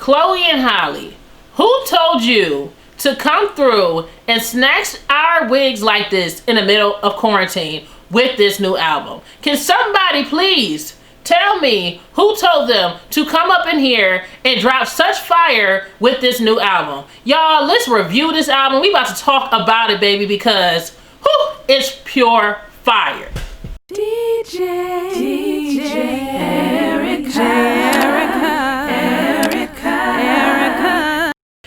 Chloe and Halle, who told you to come through and snatch our wigs like this in the middle of quarantine with this new album? Can somebody please tell me who told them to come up in here and drop such fire with this new album? Y'all, let's review this album. We about to talk about it, baby, because it's pure fire. DJ Erica.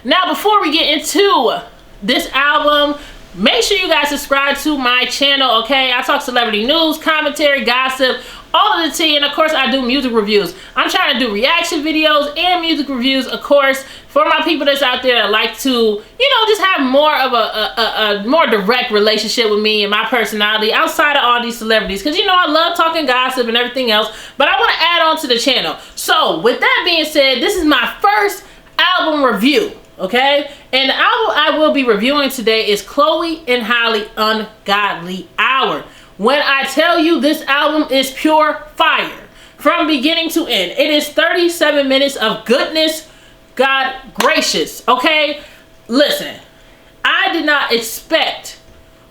Now, before we get into this album, make sure you guys subscribe to my channel, okay? I talk celebrity news, commentary, gossip, all of the tea, and of course I do music reviews. I'm trying to do reaction videos and music reviews, of course, for my people that's out there that like to, you know, just have more of a more direct relationship with me and my personality outside of all these celebrities, because, you know, I love talking gossip and everything else, but I want to add on to the channel. So with that being said, this is my first album review, okay? And the album I will be reviewing today is Chloe and Halle Ungodly Hour. When I tell you this album is pure fire from beginning to end, it is 37 minutes of goodness. God gracious, okay? Listen, I did not expect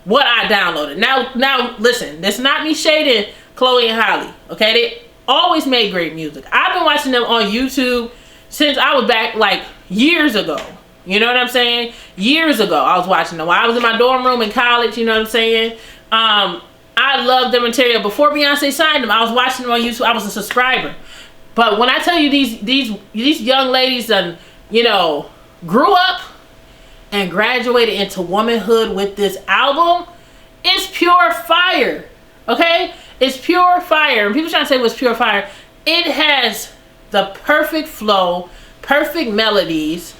what I downloaded. Now listen, that's not me shading Chloe and Halle, okay? They always made great music. I've been watching them on YouTube since I was back like years ago. You know what I'm saying? Years ago I was watching them while I was in my dorm room in college, you know what I'm saying? I love their material. Before Beyonce signed them, I was watching them on YouTube. I was a subscriber. But when I tell you these young ladies that, you know, grew up and graduated into womanhood with this album, it's pure fire. Okay? It's pure fire. And people trying to say it was pure fire. It has the perfect flow, perfect melodies.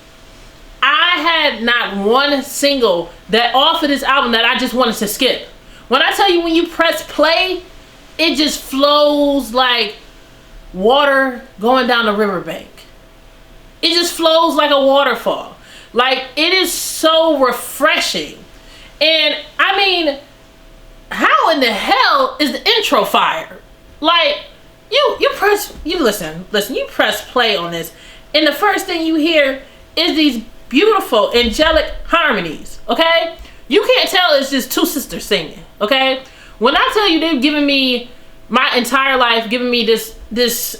I had not one single that off of this album that I just wanted to skip. When I tell you, when you press play, it just flows like water going down the riverbank. It just flows like a waterfall. Like, it is so refreshing. And I mean, how in the hell is the intro fire? Like, you press play on this, and the first thing you hear is these beautiful angelic harmonies, okay? You can't tell it's just two sisters singing, okay? When I tell you they've given me my entire life, giving me this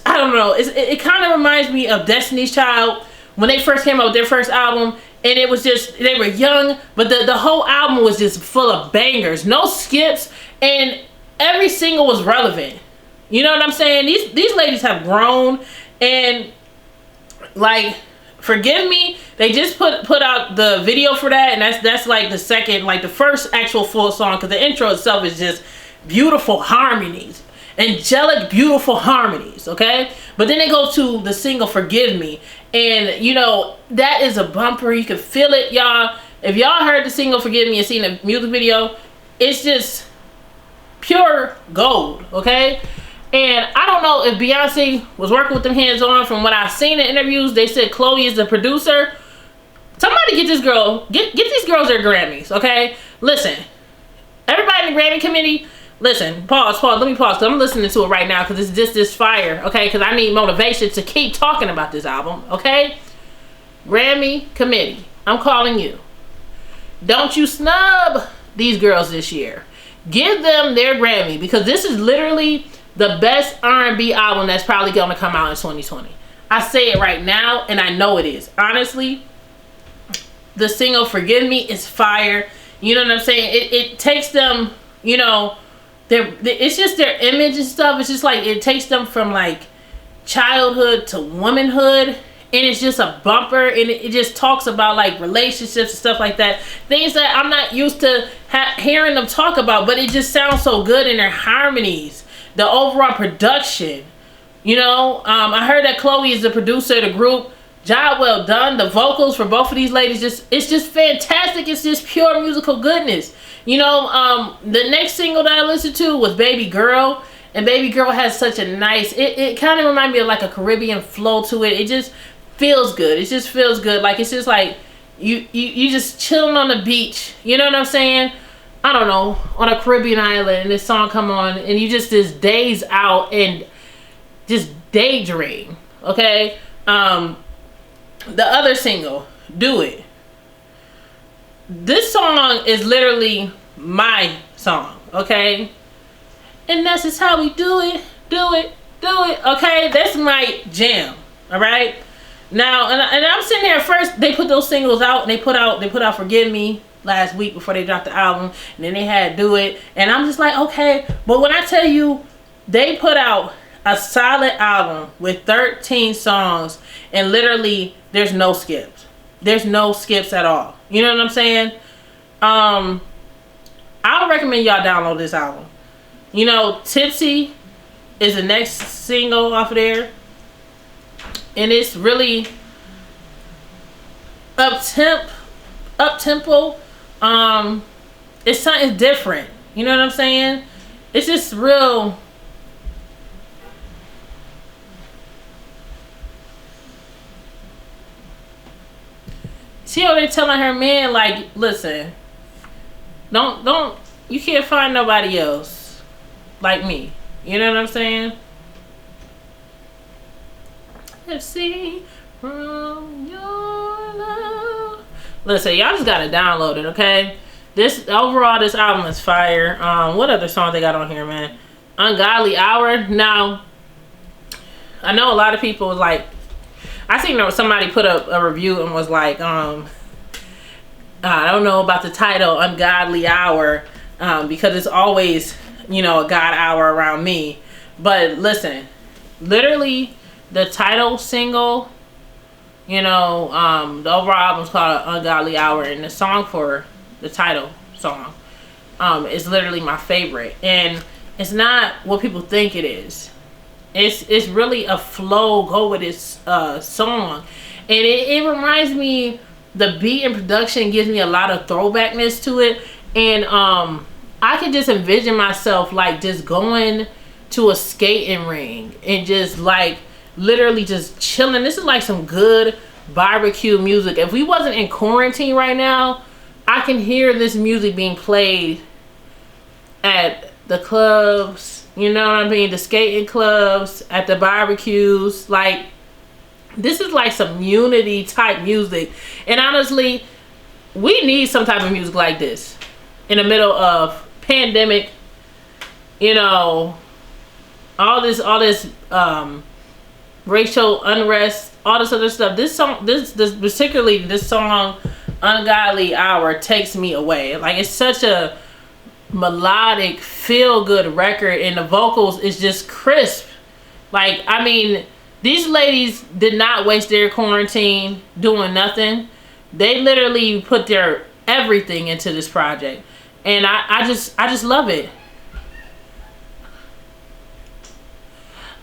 I don't know, it kind of reminds me of Destiny's Child when they first came out with their first album, and it was just, they were young, but the whole album was just full of bangers, no skips, and every single was relevant. You know what I'm saying? These ladies have grown, and like, Forgive Me, they just put out the video for that, and that's like the second, like the first actual full song, because the intro itself is just beautiful harmonies, angelic beautiful harmonies, okay? But then they go to the single Forgive Me, and you know, that is a bumper. You can feel it, y'all. If y'all heard the single Forgive Me and seen the music video, it's just pure gold, okay? And I don't know if Beyonce was working with them hands on. From what I've seen in interviews, they said Chloe is the producer. Somebody get this girl, get these girls their Grammys, okay? Listen, everybody in the Grammy committee, listen, pause, let me pause, because I'm listening to it right now, because it's just this fire, okay? Because I need motivation to keep talking about this album, okay? Grammy committee, I'm calling you. Don't you snub these girls this year. Give them their Grammy, because this is literally the best R&B album that's probably going to come out in 2020. I say it right now, and I know it is. Honestly, the single Forgive Me is fire. You know what I'm saying? It takes them, you know, it's just their image and stuff. It's just like, it takes them from like childhood to womanhood, and it's just a bumper, and it just talks about like relationships and stuff like that. Things that I'm not used to hearing them talk about, but it just sounds so good in their harmonies. The overall production, you know, I heard that Chloe is the producer of the group. Job well done. The vocals for both of these ladies, it's just fantastic. It's just pure musical goodness. You know, the next single that I listened to was Baby Girl, and Baby Girl has such a nice, it kind of reminds me of like a Caribbean flow to it. It just feels good. It just feels good. Like, it's just like you just chilling on the beach. You know what I'm saying? I don't know, on a Caribbean island, and this song come on, and you just days out and just daydream, okay? the other single, Do It. This song is literally my song, okay? And that's just how we do it, do it, do it, okay? That's my jam, all right? Now, and I'm sitting here first, they put those singles out, and they put out Forgive Me last week before they dropped the album, and then they had Do It, and I'm just like, okay, but when I tell you, they put out a solid album with 13 songs, and literally, there's no skips. There's no skips at all. You know what I'm saying? I would recommend y'all download this album. You know, Tipsy is the next single off of there. And it's really up-tempo. It's something different. You know what I'm saying? It's just real. See how they're telling her man, like, listen, don't, you can't find nobody else like me. You know what I'm saying? Let's see from your love. Listen, y'all just gotta download it, okay? This overall, this album is fire. What other songs they got on here, man? Ungodly Hour. Now, I know a lot of people was like, I seen somebody put up a review and was like, I don't know about the title Ungodly Hour, because it's always, you know, a God hour around me. But listen, literally the title single, you know, the overall album is called Ungodly Hour, and the song for the title song is literally my favorite. And it's not what people think it is. It's really a flow, go with this song. And it reminds me, the beat and production gives me a lot of throwbackness to it. And I could just envision myself like just going to a skating ring and just like literally just chilling. This is like some good barbecue music. If we wasn't in quarantine right now, I can hear this music being played at the clubs. You know what I mean? The skating clubs, at the barbecues. Like, this is like some unity type music. And honestly, we need some type of music like this in the middle of pandemic. You know, all this racial unrest, all this other stuff. This song, this particularly this song, Ungodly Hour, takes me away. Like, it's such a melodic, feel-good record, and the vocals is just crisp. Like, I mean, these ladies did not waste their quarantine doing nothing. They literally put their everything into this project, and I just love it.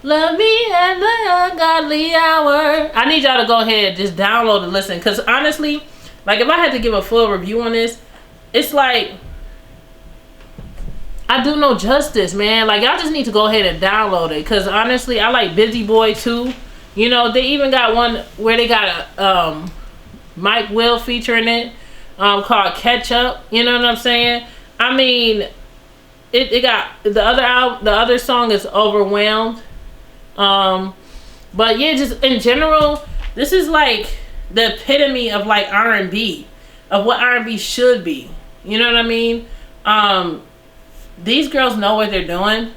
Love me at the ungodly hour. I need y'all to go ahead, just download and listen, because honestly, like, if I had to give a full review on this, it's like, I do no justice, man. Like, y'all just need to go ahead and download it. Because honestly, I like Busy Boy too. You know, they even got one where they got a Mike Will featuring it, called Catch Up. You know what I'm saying? I mean, it got the other song is Overwhelmed. But yeah, just in general, this is like the epitome of like R&B, of what R&B should be. You know what I mean? These girls know what they're doing.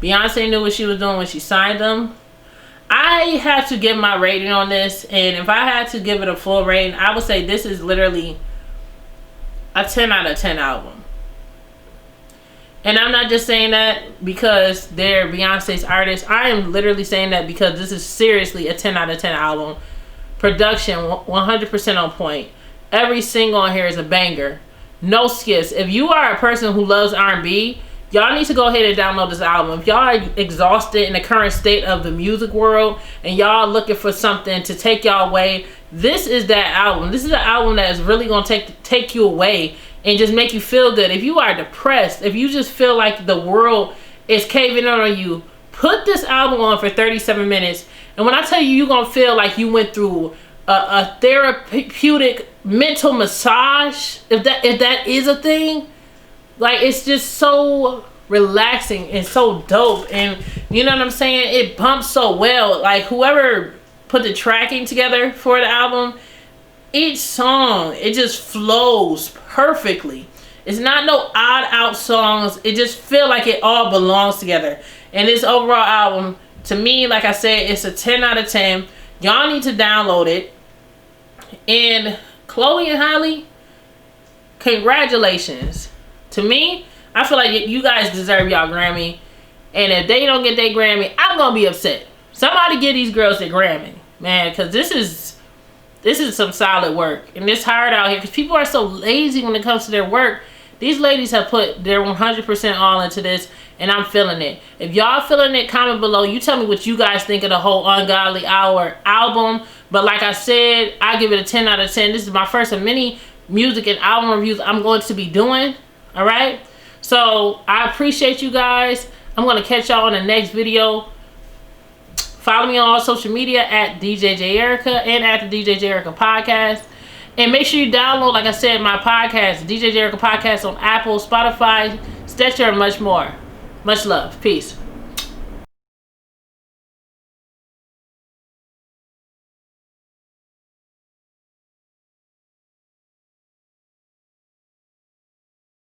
Beyonce knew what she was doing when she signed them. I have to give my rating on this, and if I had to give it a full rating, I would say this is literally a 10 out of 10 album. And I'm not just saying that because they're Beyonce's artists. I am literally saying that because this is seriously a 10 out of 10 album. Production 100% on point. Every single on here is a banger. No skips. If you are a person who loves R&B, y'all need to go ahead and download this album. If y'all are exhausted in the current state of the music world and y'all looking for something to take y'all away, this is that album. This is an album that is really going to take you away and just make you feel good. If you are depressed, if you just feel like the world is caving in on you, put this album on for 37 minutes. And when I tell you, you're going to feel like you went through a therapeutic mental massage, if that is a thing. Like, it's just so relaxing and so dope, and you know what I'm saying, it bumps so well. Like, whoever put the tracking together for the album, each song, it just flows perfectly. It's not no odd out songs. It just feel like it all belongs together. And this overall album, to me, like I said, it's a 10 out of 10. Y'all need to download it. And Chloe and Halle, congratulations. To me, I feel like you guys deserve y'all Grammy. And if they don't get their Grammy, I'm going to be upset. Somebody give these girls their Grammy, man, because this is some solid work. And it's hard out here because people are so lazy when it comes to their work. These ladies have put their 100% all into this, and I'm feeling it. If y'all feeling it, comment below. You tell me what you guys think of the whole Ungodly Hour album. But like I said, I give it a 10 out of 10. This is my first of many music and album reviews I'm going to be doing. All right? So I appreciate you guys. I'm going to catch y'all in the next video. Follow me on all social media at DJ Jayerica and at the DJ Jayerica Podcast. And make sure you download, like I said, my podcast, DJ Jayerica Podcast on Apple, Spotify, Stitcher, and much more. Much love. Peace.